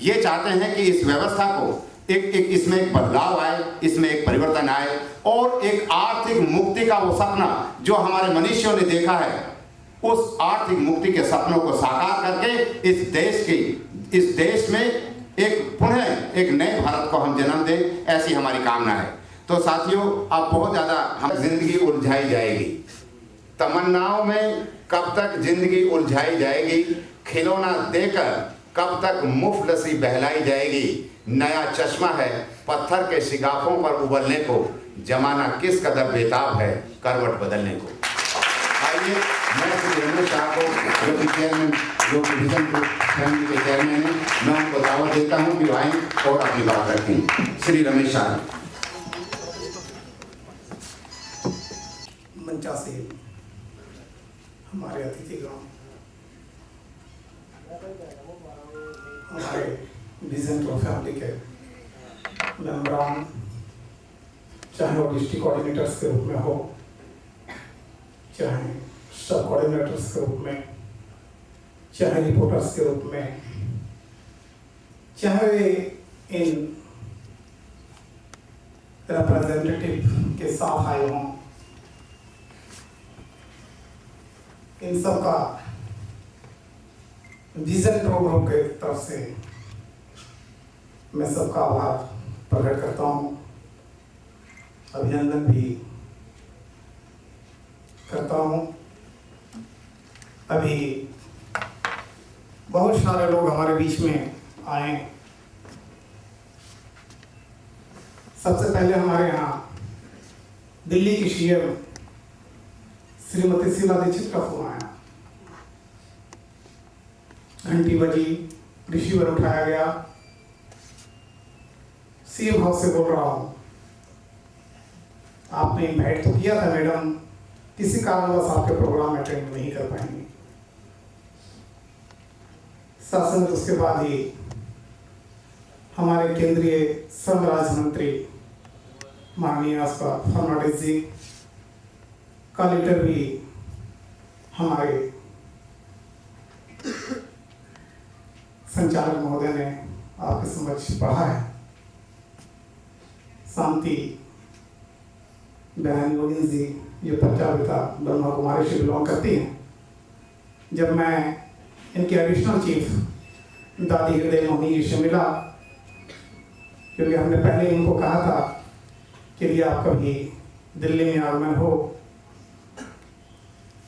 ये चाहते हैं कि इस व्यवस्था को एक इसमें एक बदलाव आए, इसमें एक परिवर्तन आए और एक आर्थिक मुक्ति का वो सपना जो हमारे मनीषियों ने देखा है, उस आर्थिक मुक्ति के सपनों को साकार करके इस देश में एक पुनः एक नए भारत को हम जन्म दें, ऐसी हमारी कामना है। तो साथियों, अब बहुत ज़्यादा हम जिंदगी उलझाई जाएगी, तमन्नाओं में कब तक जिंदगी उलझाई जाएगी, खिलौना देकर कब तक मुफलसी बहलाई जाएगी। नया चश्मा है पत्थर के शिगाफों पर उबलने को, जमाना किस कदर बेताब है करवट बदलने को। आइए, मैं श्री रमेश शाह को, जो कि चेयरमैन, जो कि विजन फैमिली के चेयरमैन हैं, मैं उनको दावत देता हूँ कि आएँ और अपनी बात रखें। श्री रमेश शाह। मंचा से हमारे अतिथिगण, हमारे विजन टू फैमिली के मेंबरान, चाहे वो डिस्ट्रिक्ट कोऑर्डिनेटर्स के रूप में हो, चाहे सब कोऑर्डिनेटर्स के रूप में, चाहे रिपोर्टर्स के रूप में, चाहे इन रिप्रेजेंटेटिव के साथ आए हों, इन सब का विजन प्रोग्राम के तरफ से मैं सबका आभार प्रकट करता हूँ, अभिनंदन भी करता हूँ। अभी बहुत सारे लोग हमारे बीच में आए। सबसे पहले हमारे यहाँ दिल्ली की सीएम श्रीमती शीला दीक्षित का फोन आया, घंटी बजी, रिसीवर उठाया गया, सीएम हाउस से बोल रहा हूँ, आपने इनवाइट तो किया था मैडम, किसी कारणवश आपके प्रोग्राम अटेंड नहीं कर पाएंगे। शासन उसके बाद ही हमारे केंद्रीय श्रम राज्य मंत्री माननीय फर्नांडिस जी का लेटर भी हमारे संचालक महोदय ने आपके समक्ष पढ़ा है। शांति बहन योगिन जी, जो प्रजापिता ब्रह्मा कुमारी से बिलोंग करती हैं, जब मैं इनके एडिशनल चीफ दादी हृदय मोहिनी जी से मिला, क्योंकि हमने पहले इनको कहा था कि यदि आप कभी दिल्ली में आगमन हो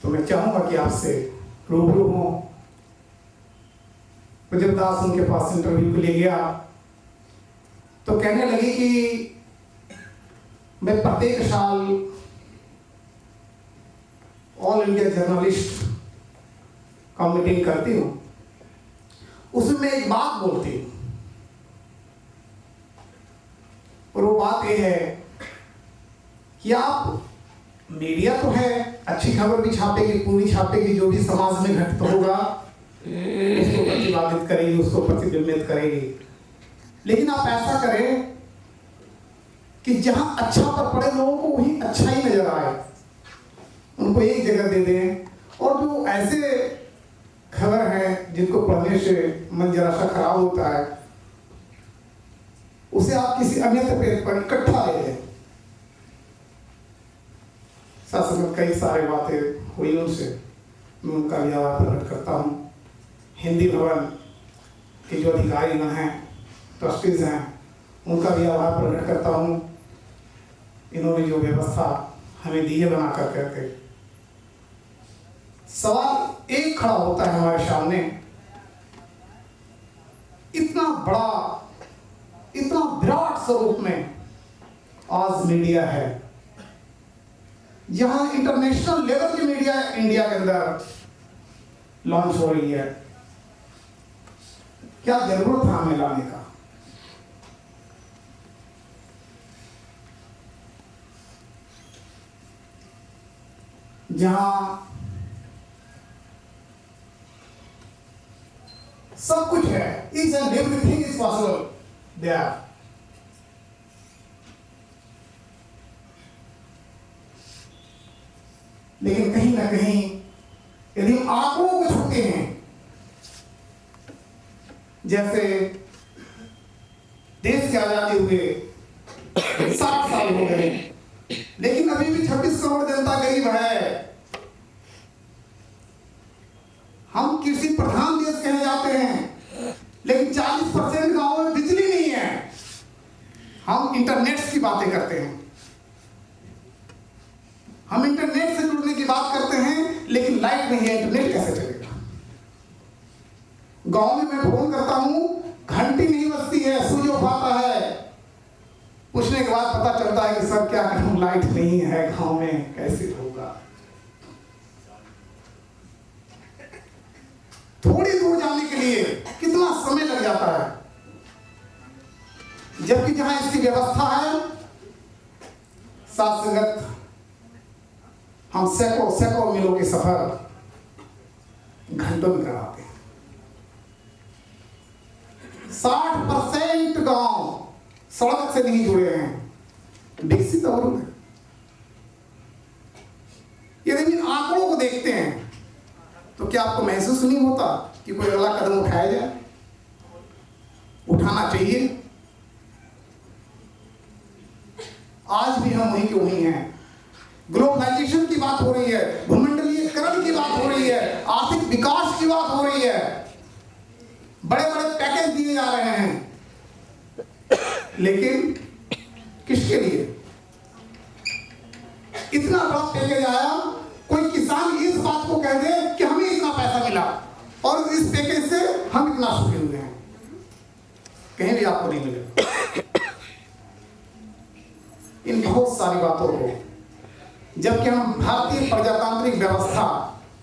तो मैं चाहूंगा कि आपसे रूबरू हो। तो जब दास उनके पास इंटरव्यू के लिए गया तो कहने लगी कि मैं प्रत्येक साल ऑल इंडिया जर्नलिस्ट का मीटिंग करती हूँ, उसमें मैं एक बात बोलती हूँ, और वो बात ये है कि आप मीडिया तो है, अच्छी खबर भी छापेगी, पूरी छापेगी, जो भी समाज में घटित होगा उसको प्रतिपादित करेगी, उसको प्रतिबिंबित करेगी, लेकिन आप ऐसा करें कि जहां अच्छा पर पड़े लोगों को वही अच्छा ही नजर आए, उनको एक जगह दे दें। और जो ऐसे खबर है जिनको पढ़ने से मन जरा सा खराब होता है, उसे आप किसी अन्य पेज पर इकट्ठा ले लें। शासन में कई सारे बातें हुई उनसे, मैं उनका भी आभार प्रकट करता हूँ। हिंदी भवन के जो अधिकारीगण हैं, ट्रस्टीज हैं, उनका भी आभार प्रकट करता हूँ। इन्होंने जो व्यवस्था हमें दी है बना कर करके, सवाल एक खड़ा होता है हमारे सामने, इतना बड़ा, इतना विराट स्वरूप में आज मीडिया है, जहां इंटरनेशनल लेवल की मीडिया इंडिया के अंदर लॉन्च हो रही है, क्या जरूरत है हमें लाने का? जहां सब कुछ है, each and everything is possible there. लेकिन कहीं ना कहीं यदि आंकड़ों को छूते हैं, जैसे देश की आजादी हुए 60 साल हो गए, लेकिन अभी भी 26 करोड़ जनता गरीब है। हम कृषि प्रधान देश कहे जाते हैं, लेकिन 40% गांवों में बिजली नहीं है। हम इंटरनेट की बातें करते हैं, हम इंटरनेट से जुड़ने की बात करते हैं, लेकिन लाइट नहीं है, इंटरनेट कैसे चलेगा? गांव में मैं फोन करता हूं, घंटी नहीं बजती है, स्विच ऑफ आता है। पूछने के बाद पता चलता है कि सर क्या करूं, लाइट नहीं है गांव में, कैसे होगा? थोड़ी दूर जाने के लिए कितना समय लग जाता है, जबकि जहां इसकी व्यवस्था है, साथ संगत हम सैकड़ों मीलों के सफर घंटों में कराते हैं। 60% गांव सड़क से नहीं जुड़े हैं, विकसित और में। यदि इन आंकड़ों को देखते हैं तो क्या आपको महसूस नहीं होता कि कोई अगला कदम उठाया जाए? उठाना चाहिए। आज भी हम वहीं के वहीं हैं। ग्लोबलाइजेशन की बात हो रही है, भूमंडलीयकरण की बात हो रही है, आर्थिक विकास की बात हो रही है, बड़े बड़े पैकेज दिए जा रहे हैं, लेकिन किसके लिए? इतना बड़ा पैकेज आया, कोई किसान इस बात को कह दे कि हमें इतना पैसा मिला और इस पैकेज से हम इतना सुखी हुए हैं, कहीं भी आपको नहीं मिलेगा। इन बहुत सारी बातों को, जबकि हम भारतीय प्रजातांत्रिक व्यवस्था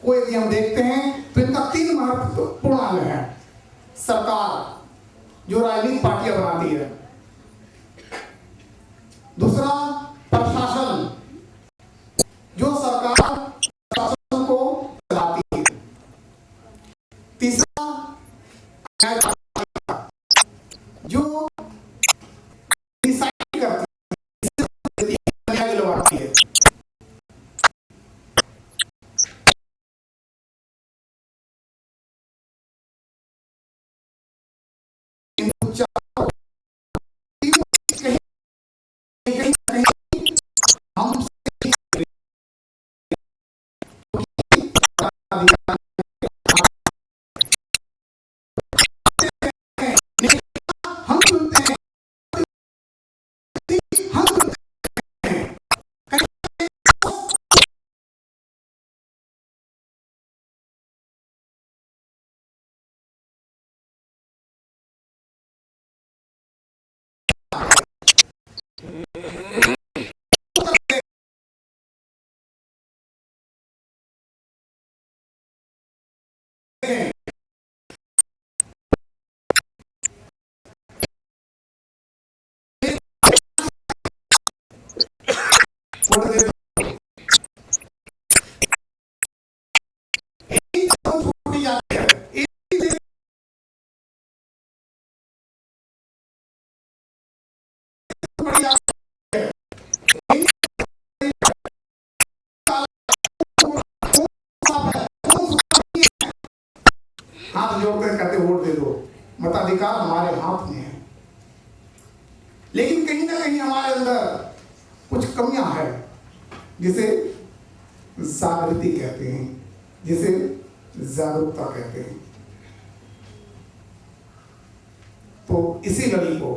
को यदि हम देखते हैं तो इनका 3 महत्वपूर्ण अंग है। सरकार, जो राजनीतिक पार्टियां बनाती है। दूसरा, प्रशासन, जो सरकार प्रशासन को चलाती है। तीसरा, जो डिसाइड करती है, दिलवाती है। हाथ जोड़कर कहते वोट दे दो, मताधिकार हमारे हाथ में है। लेकिन कहीं ना कहीं हमारे अंदर कुछ कमियां हैं, जिसे जागृति कहते हैं, जिसे जागरूकता कहते हैं। तो इसी लड़ी को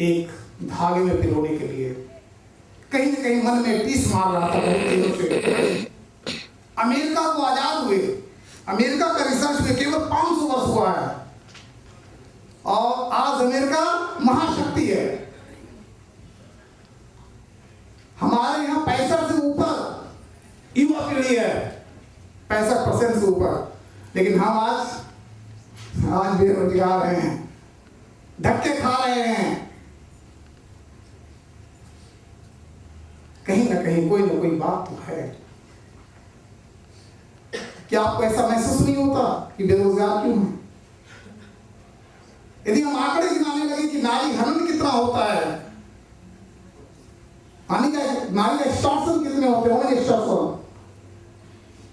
एक धागे में पिरोने के लिए कहीं ना कहीं मन में टीस मार रहा था बहुत दिनों से। अमेरिका को आजाद हुए, अमेरिका का रिसर्च में केवल 500 वर्ष हुआ है और आज अमेरिका महाशक्ति है। हमारे यहाँ 65 से ऊपर युवा पीढ़ी है, 65% से ऊपर, लेकिन हम आज बेरोजगार हैं, धक्के खा रहे हैं। कहीं ना कहीं कोई ना कोई बात तो है। क्या आपको ऐसा महसूस नहीं होता कि बेरोजगार क्यों है? यदि हम आंकड़े गिनाने लगे कि नारी हनन कितना होता है, नारी का एक्सटॉर्शन कितने होते हैं, एक्सटॉर्शन,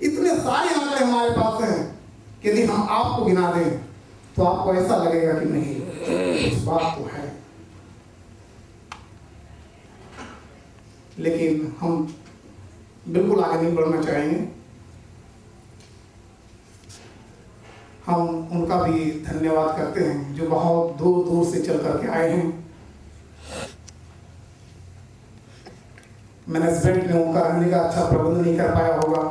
इतने सारे आंकड़े हमारे पास हैं कि यदि हम आपको गिना दें तो आपको ऐसा लगेगा कि नहीं, इस बात तो है। लेकिन हम बिल्कुल आगे नहीं बढ़ना चाहेंगे। हम उनका भी धन्यवाद करते हैं जो बहुत दूर दूर से चल करके आए हैं। मैनेजमेंट ने उनका रहने का अच्छा प्रबंध नहीं कर पाया होगा,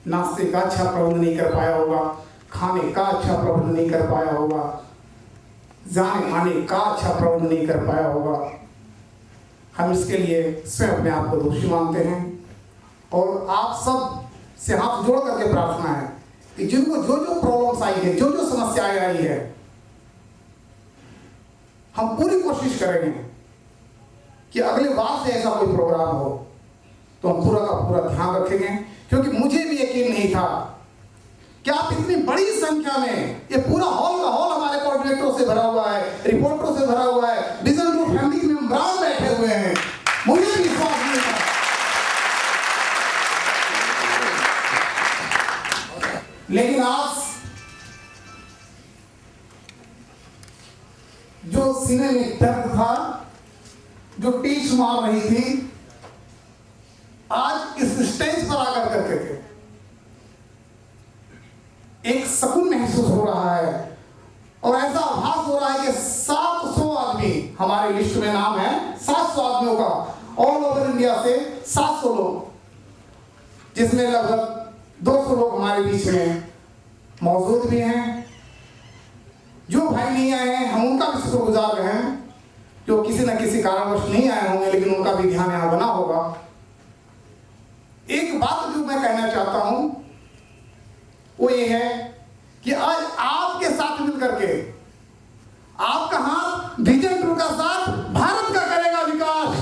नाश्ते का अच्छा प्रबंध नहीं कर पाया होगा, खाने का अच्छा प्रबंध नहीं कर पाया होगा, जाने आने का अच्छा प्रबंध नहीं कर पाया होगा। हम इसके लिए स्वयं अपने आप को दोषी मानते हैं और आप सब से हाथ जोड़ करके प्रार्थना है कि जिनको जो जो प्रॉब्लम्स आई है, जो जो समस्याएं आई है, हम पूरी कोशिश करेंगे कि अगले बार से ऐसा कोई प्रोग्राम हो तो हम पूरा का पूरा ध्यान रखेंगे। क्योंकि मुझे भी यकीन नहीं था कि आप इतनी बड़ी संख्या में, ये पूरा हॉल का हॉल हमारे कोऑर्डिनेटरों से भरा हुआ है, रिपोर्टरों से भरा हुआ है, विजन ग्रुप फैमिली मेंबर्स बैठे हुए हैं, मुझे भी विश्वास नहीं था। लेकिन आज जो सीने में दर्द था, जो टीच मार रही थी, आज इस स्टेज पर आकर करके एक सुकून महसूस हो रहा है और ऐसा आभास हो रहा है कि 700 आदमी हमारे लिस्ट में नाम है, 700 आदमियों का, ऑल ओवर इंडिया से 700 लोग, जिसमें लगभग 200 लोग हमारे बीच में मौजूद भी हैं। जो भाई नहीं आए हैं हम उनका भी शुक्रगुजार हैं, जो किसी न किसी कारणवश नहीं आए होंगे, लेकिन उनका भी ध्यान यहाँ बना होगा। एक बात जो मैं कहना चाहता हूं वो ये है कि आज आपके साथ मिलकर के, आपका हाथ विजन टू का साथ भारत का करेगा विकास।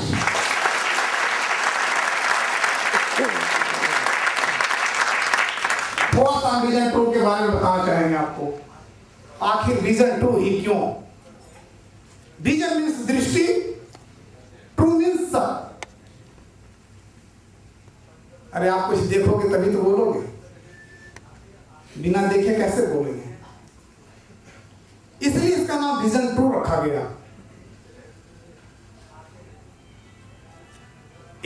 थोड़ा सा विजन टू के बारे में बताना चाहेंगे आपको। आखिर विजन टू ही क्यों? विजन मीन्स दृष्टि, ट्रू मीन्स सत्य। अरे आप कुछ देखोगे तभी तो बोलोगे, बिना देखे कैसे बोलेंगे? इसलिए इसका नाम विजन टू रखा गया।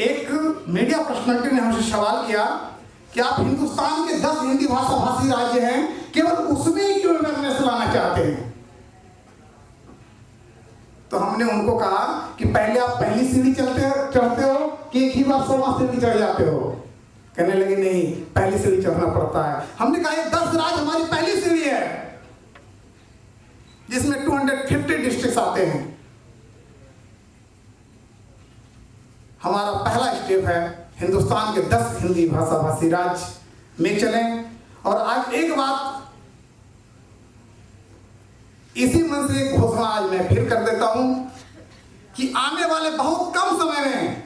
एक मीडिया पर्सनालिटी ने हमसे सवाल किया कि आप हिंदुस्तान के 10 हिंदी भाषा भाषी राज्य हैं, केवल उसमें क्यों अवेयरनेस लाना चाहते हैं? तो हमने उनको कहा कि पहले आप पहली सीढ़ी चढ़ते हो कि एक ही बार 16 सीढ़ी चढ़ जाते हो? कहने लगे नहीं, पहली सीढ़ी चढ़ना पड़ता है। हमने कहा ये 10 राज्य हमारी पहली सीढ़ी है, जिसमें 250 डिस्ट्रिक्ट आते हैं। हमारा पहला स्टेप है हिंदुस्तान के 10 हिंदी भाषा भाषी राज्य में चलें। और आज एक बात इसी मन से एक घोषणा आज मैं फिर कर देता हूं कि आने वाले बहुत कम समय में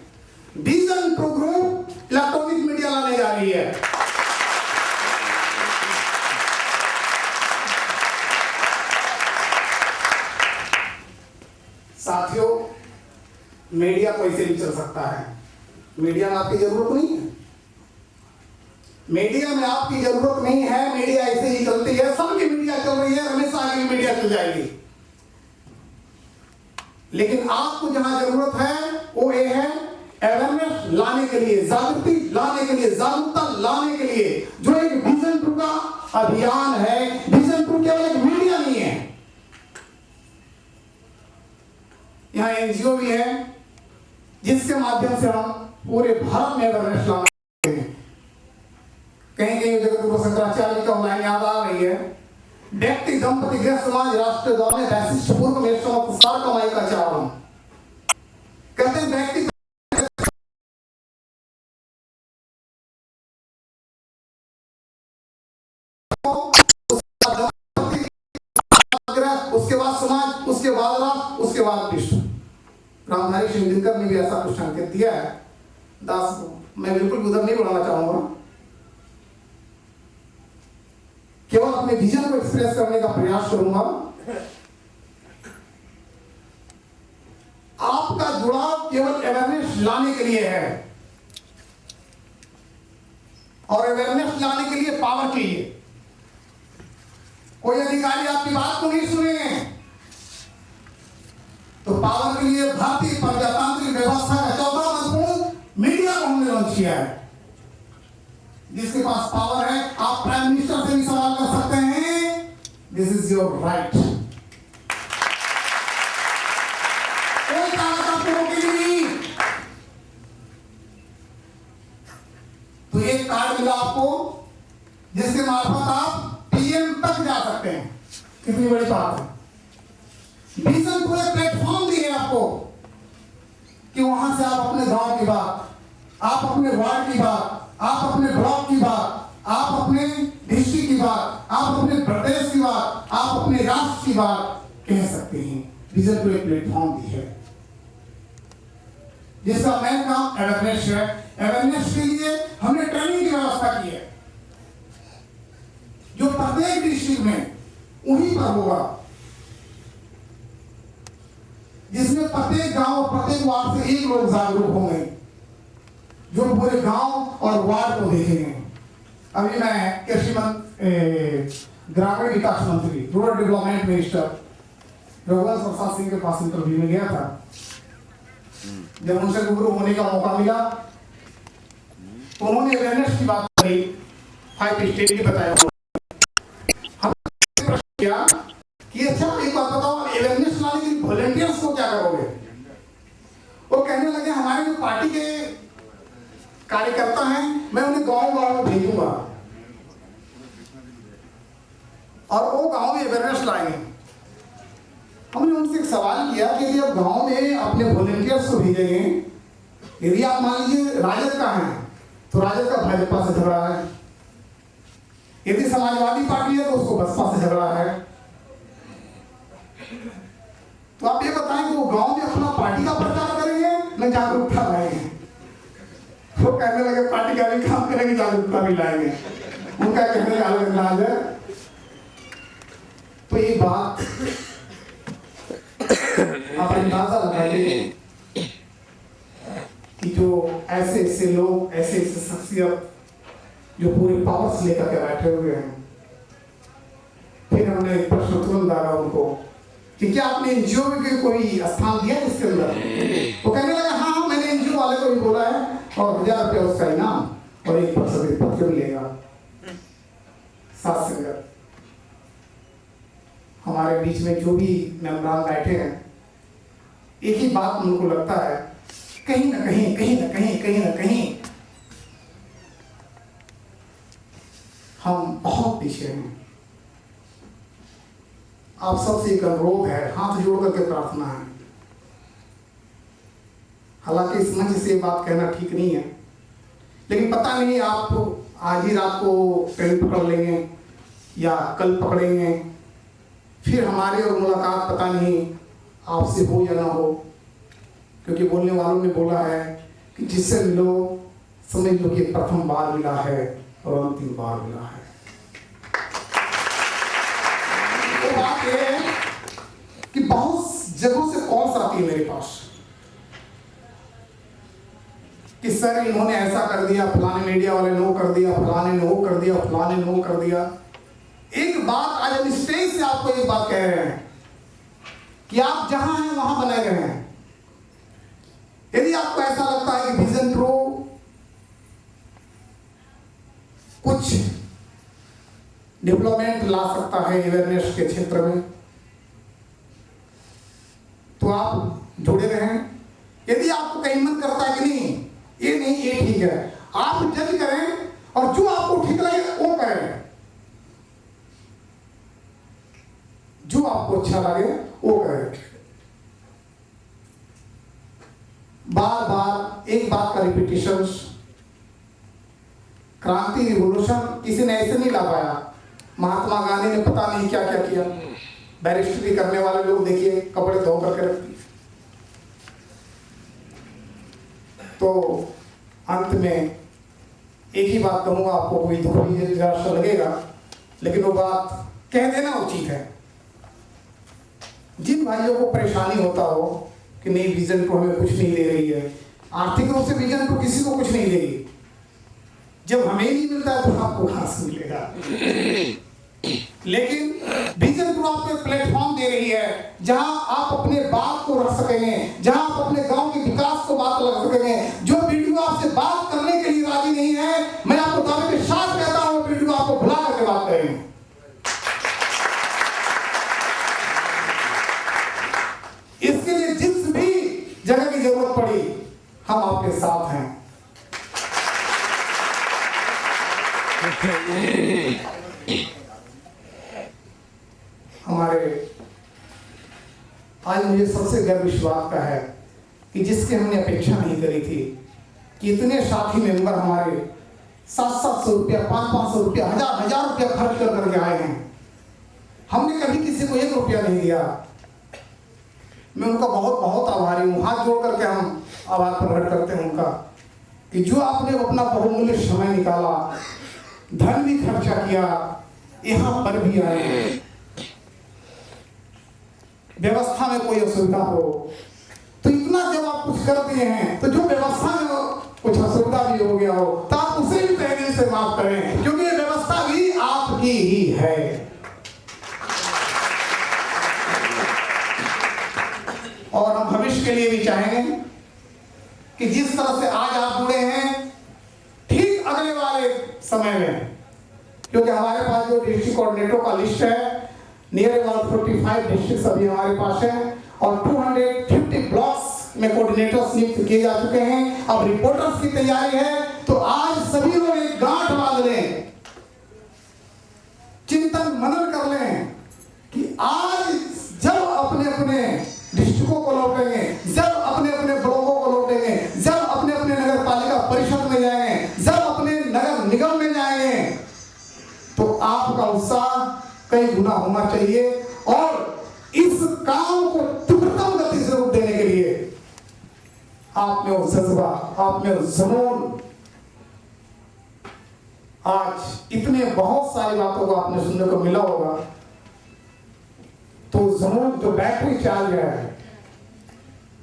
vision two group electronic media लाने जा रही है। साथियों, मीडिया को ऐसे भी चल सकता है। मीडिया में आपकी जरूरत नहीं है, मीडिया में आपकी जरूरत नहीं है, मीडिया ऐसे ही चलती है। सबकी मीडिया चल रही है, हमेशा आगे मीडिया चल जाएगी। लेकिन आपको जहां जरूरत है वो ये है अवेयरनेस लाने के लिए, जागृति लाने के लिए, जागरूकता लाने के लिए, जो एक विजन टू का अभियान है। विजन टू केवल एक मीडिया नहीं है, यहाँ एनजीओ भी है जिसके माध्यम से हम पूरे भारत में अवेयरनेस लाना हैं। कहीं कहीं जगतगुरु शंकराचार्य का लाइन याद आ रही है, व्यक्ति दंपति गृह समाज राष्ट्र द्वारा वैशिष्ट पूर्व में सार कमाई का चावल। कहते हैं व्यक्ति उसके बाद समाज, उसके बाद राष्ट्र, उसके बाद विश्व। रामधारी सिंह दिनकर ने भी ऐसा कुछ संकेत दिया है। दास, मैं बिल्कुल उधर नहीं बढ़ाना चाहूंगा, केवल अपने विजन को एक्सप्रेस करने का प्रयास करूंगा। आपका जुड़ाव केवल अवेयरनेस लाने के लिए है, और अवेयरनेस लाने के लिए पावर चाहिए। कोई अधिकारी आपकी बात को नहीं सुनेंगे। तो पावर के लिए भारतीय प्रजातांत्रिक व्यवस्था का चौथा महत्वपूर्ण मीडिया को हमने लॉन्च किया है। जिसके पास पावर है, आप प्राइम मिनिस्टर से भी सवाल कर सकते हैं, दिस इज योर राइट। कोई ताकत आपको रोकेगी नहीं। तो एक कार्ड मिला आपको जिसके मार्फत आप पीएम तक जा सकते हैं। कितनी बड़ी बात है। विजन पूरे प्लेटफॉर्म दिए आपको कि वहां से आप अपने गांव की बात, आप अपने वार्ड की बात, आप अपने ब्लॉक की बात, आप अपने डिस्ट्रिक्ट की बात, आप अपने प्रदेश की बात, आप अपने राष्ट्र की बात कह सकते हैं। विजन को एक प्लेटफॉर्म दी है जिसका मेन काम अवेयरनेस है। अवेयरनेस के लिए हमने ट्रेनिंग की व्यवस्था की है जो प्रत्येक डिस्ट्रिक्ट में उन्हीं पर होगा, जिसमें प्रत्येक गांव प्रत्येक वार्ड से एक लोग जागरूक होंगे जो पूरे गांव और वार्ड को देखेंगे। अभी मैं कृषि ग्रामीण विकास मंत्री, rural development minister Raghuvansh Prasad Singh के पास इंटरव्यू में गया था। जब उनसे रूबरू होने का मौका मिला तो उन्होंने अवेयरनेस की बात कही, 5 स्टेट की बताया। हमने प्रश्न किया कि अच्छा एक बात बताओ, अवेयरनेस लाने के लिए वॉलंटियर्स को क्या करोगे? वो कहने लगे हमारे जो पार्टी के कार्यकर्ता हैं, मैं उन्हें गांव में भेजूंगा और वो गांव में अवेयरनेस लाएंगे। हमने उनसे एक सवाल किया कि यदि आप गांव में अपने वॉलंटियर्स को भेजेंगे, यदि आप मान लीजिए राजद का है तो राजद का भाजपा से झगड़ा है, यदि समाजवादी पार्टी है तो उसको बसपा से झगड़ा है, तो आप ये बताएं कि वो गांव में अपना पार्टी का प्रचार करेंगे न जागरूकता लाएंगे? वो कहने लगे पार्टी का भी काम करेंगे, जागरूकता भी लाएंगे। उनका कहने का अलग अंदाज है। तो ये बात आप अंदाजा लगाइए कि जो ऐसे ऐसे लोग, ऐसे ऐसे शख्सियत जो पूरे पावर्स लेकर के बैठे हुए हैं। फिर हमने एक प्रश्न तुरंत डाला उनको कि क्या आपने एनजीओ में कोई स्थान दिया इसके अंदर? वो कहने लगा हाँ, मैंने एनजीओ वाले को भी बोला है और 1000 रुपया उसका इनाम और 1% पत्र मिलेगा। साथ संगत हमारे बीच में जो भी मेंबरान बैठे हैं, एक ही बात उनको लगता है, कहीं ना कहीं हम बहुत पीछे हैं। आप सबसे एक अनुरोध है, हाथ जोड़ करके प्रार्थना है। हालांकि इस मंच से बात कहना ठीक नहीं है, लेकिन पता नहीं आप आज ही रात को ट्रेन पकड़ लेंगे या कल पकड़ेंगे, फिर हमारी और मुलाकात पता नहीं आपसे हो या ना हो। क्योंकि बोलने वालों ने बोला है कि जिससे मिलो समझ लो कि प्रथम बार मिला है और अंतिम बार मिला है। तो बात यह है कि बहुत जगहों से कॉल्स आती है मेरे पास कि सर इन्होंने ऐसा कर दिया, फलाने मीडिया वाले नो कर दिया, फलाने नो कर दिया, फलाने नो कर दिया। एक बात आज हम स्टेज से आपको एक बात कह रहे हैं कि आप जहां हैं वहां बने रहें। यदि आपको ऐसा लगता है कि विजन प्रो कुछ डेवलपमेंट ला सकता है अवेयरनेस के क्षेत्र में, तो आप जुड़े रहें। यदि आपको कहीं मन करता है कि नहीं ये ठीक है, आप जज करें और जो आपको ठीक लगे वो करें, जो आपको अच्छा लगे वो करें। बार बार एक बात का रिपीटिशन, क्रांति रिवोल्यूशन किसी ने ऐसे नहीं ला पाया। महात्मा गांधी ने पता नहीं क्या क्या किया। बैरिस्टरी करने वाले लोग देखिए कपड़े धो करके रखते। तो अंत में एक ही बात कहूंगा, आपको कोई दुख भी जरा सा लगेगा, लेकिन वो बात कह देना उचित है। जिन भाइयों को परेशानी होता हो कि नहीं विजन को हमें कुछ नहीं दे रही है, आर्थिक रूप से विजन को किसी को कुछ नहीं देगी, जब हमें नहीं मिलता है तो आपको कहां से मिलेगा। लेकिन आपको एक प्लेटफॉर्म दे रही है जहां आप अपने बात को रख सकेंगे, जहां आप अपने गांव के विकास को बात लग सकेंगे। जो वीडियो आपसे बात करने के लिए राजी नहीं है, मैं आपको दावे के साथ कहता हूं वीडियो आपको बुला करके बात करेंगे। इसके लिए जिस भी जगह की जरूरत पड़ी हम आपके साथ हैं। हमारे आज मुझे सबसे गर्व इस बात का है कि जिसकी हमने अपेक्षा नहीं करी थी कि इतने साथी मेंबर हमारे 700-700 रुपया, 500-500 रुपया, 1000-1000 रुपया खर्च कर करके आए हैं। हमने कभी किसी को 1 रुपया नहीं दिया। मैं उनका बहुत बहुत आभारी हूँ। हाथ जोड़ करके हम आभार प्रकट करते हैं उनका कि जो आपने अपना बहुमूल्य समय निकाला, धन भी खर्चा किया, यहाँ पर भी आए। व्यवस्था में कोई असुविधा हो तो इतना जब आप कुछ कर दिए हैं तो जो व्यवस्था में कुछ असुविधा भी हो गया हो तो आप उसे भी तहे दिल से माफ करें, क्योंकि ये व्यवस्था भी आपकी ही है। और हम भविष्य के लिए भी चाहेंगे कि जिस तरह से आज आप जुड़े हैं, ठीक अगले वाले समय में, क्योंकि हमारे पास जो डिस्ट्रिक्ट कोऑर्डिनेटर का लिस्ट है, नियर अबाउट 45 डिस्ट्रिक्ट अभी हमारे पास है और 250 ब्लॉक्स में कोऑर्डिनेटर्स नियुक्त किए जा चुके हैं। अब रिपोर्टर्स की तैयारी है। तो आज सभी लोग एक गांठ बांध लें, चिंतन मनन कर लें कि आज जब अपने अपने डिस्ट्रिक्टों को लौटेंगे, जब अपने अपने ब्लॉकों को लौटेंगे, जब अपने अपने नगर पालिका परिषद में जाएंगे, जब अपने नगर निगम में जाएंगे, तो आपका उत्साह कई गुना होना चाहिए। और इस काम को तीव्रतम गति से रूप देने के लिए आप में वो जज्बा, आप में वो जुनून, आज इतने बहुत सारी बातों को आपने सुनने को मिला होगा, तो जुनून जो बैटरी चार्ज है,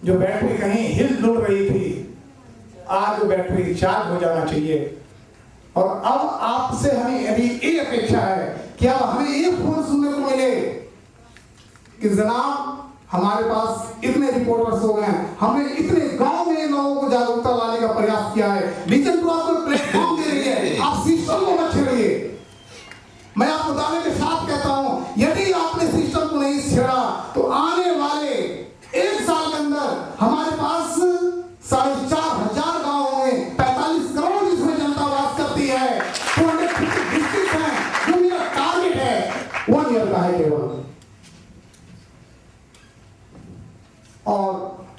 जो बैटरी कहीं हिल डुल रही थी, आज वो बैटरी चार्ज हो जाना चाहिए। और अब आपसे हमें अभी ये अपेक्षा है कि अब हमें ये फोन सुनने को मिले कि जनाब हमारे पास इतने रिपोर्टर्स हो गए हैं, हमने इतने गांव में लोगों को जागरूकता लाने का प्रयास किया है, विजन टू आपको प्लेटफॉर्म दे रही है, आप सिस्टम को मत छेड़िए। मैं आपको दावे के साथ कहता हूं, यदि आपने सिस्टम को नहीं छेड़ा तो आने वाले 1 साल के अंदर हमारे पास 4,500 गांव होंगे, 45 करोड़ जिसमें जनता वास करती है, 250 डिस्ट्रिक्ट है। जो मेरा टारगेट है 1 ईयर का है केवल। और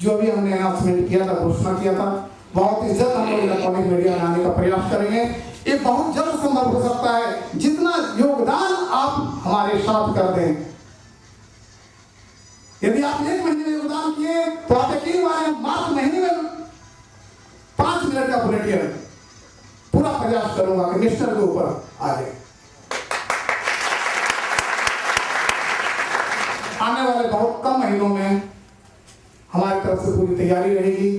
जो भी हमने अनाउंसमेंट किया था, घोषणा किया था, बहुत ही जल्द हम लोग इलेक्ट्रॉनिक मीडिया में आने का प्रयास करेंगे। ये बहुत जल्द संभव हो सकता है, जितना योगदान आप हमारे साथ कर दें। यदि आप 1 महीने में योगदान किए तो आप यकीन मानिए मार्च महीने में 5 मिनट का बुलेटिन पूरा प्रयास करूंगा कि मिनिस्टर के ऊपर आ जाए। आने वाले बहुत कम महीनों में हमारी तरफ से पूरी तैयारी रहेगी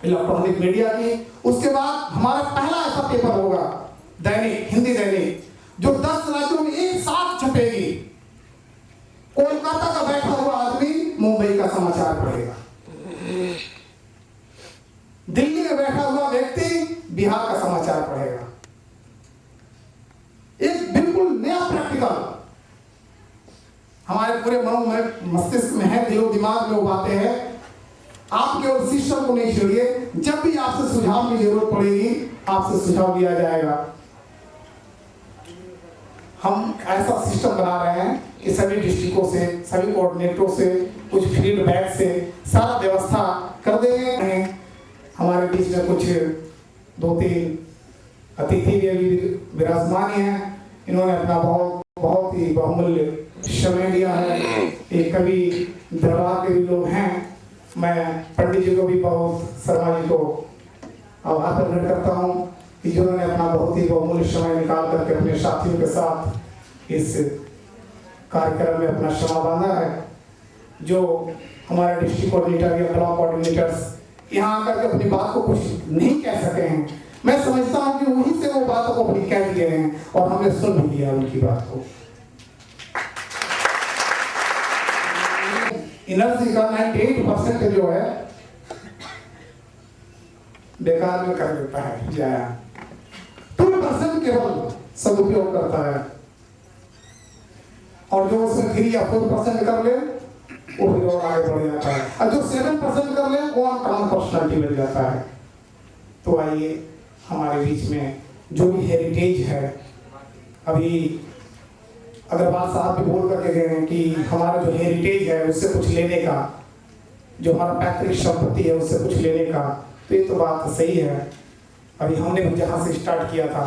इलेक्ट्रॉनिक मीडिया की। उसके बाद हमारा पहला ऐसा पेपर होगा, दैनिक, हिंदी दैनिक, जो 10 राज्यों में एक साथ छपेगी। कोलकाता का बैठा हुआ आदमी मुंबई का समाचार पढ़ेगा, दिल्ली में बैठा हुआ व्यक्ति बिहार का समाचार पढ़ेगा। एक बिल्कुल नया प्रैक्टिकल हमारे पूरे मनो में, मस्तिष्क में है, दिलो दिमाग में वो बातें हैं। आप केवल सिस्टम को नहीं छोड़िए, जब भी आपसे सुझाव की जरूरत पड़ेगी आपसे सुझाव दिया जाएगा। हम ऐसा सिस्टम बना रहे हैं कि सभी डिस्ट्रिक्टों से, सभी कोऑर्डिनेटरों से, कुछ फीडबैक से सारा व्यवस्था कर देंगे। हमारे बीच में कुछ 2-3 अतिथि भी अभी विराजमान हैं। इन्होंने अपना बहुत ही बहुमूल्य समय दिया है। एक कवि दरबार के भी लोग हैं। मैं पंडित जी को भी, बहुत शर्मा जी को आभार प्रकट करता हूँ कि जिन्होंने अपना बहुत ही बहुमूल्य समय निकाल करके अपने साथियों के साथ इस कार्यक्रम में अपना समय बांधा है। जो हमारे डिस्ट्रिक्ट कोऑर्डिनेटर या ब्लॉक कोऑर्डिनेटर्स यहाँ आकर के अपनी बात को कुछ नहीं कह सके हैं, मैं समझता हूँ कि वहीं से वो बातों को अपनी कह दिए हैं और हमने सुन भी लिया उनकी बात को। एनर्जी का 98% जो है बेकार में कर देता है, जाया 2% केवल सदुपयोग करता है, और जो उसमें 3 या 4% कर ले वो फिर और आगे बढ़ जाता है, और जो 7% कर ले वो अनकॉमन पर्सनालिटी बन जाता है। तो आइए हमारे बीच में जो भी हेरिटेज है, अभी अग्रवाल साहब भी बोल करके गए हैं कि हमारा जो हेरिटेज है उससे कुछ लेने का, जो हमारा पैतृक संपत्ति है उससे कुछ लेने का, तो ये तो बात सही है। अभी हमने भी जहाँ से स्टार्ट किया था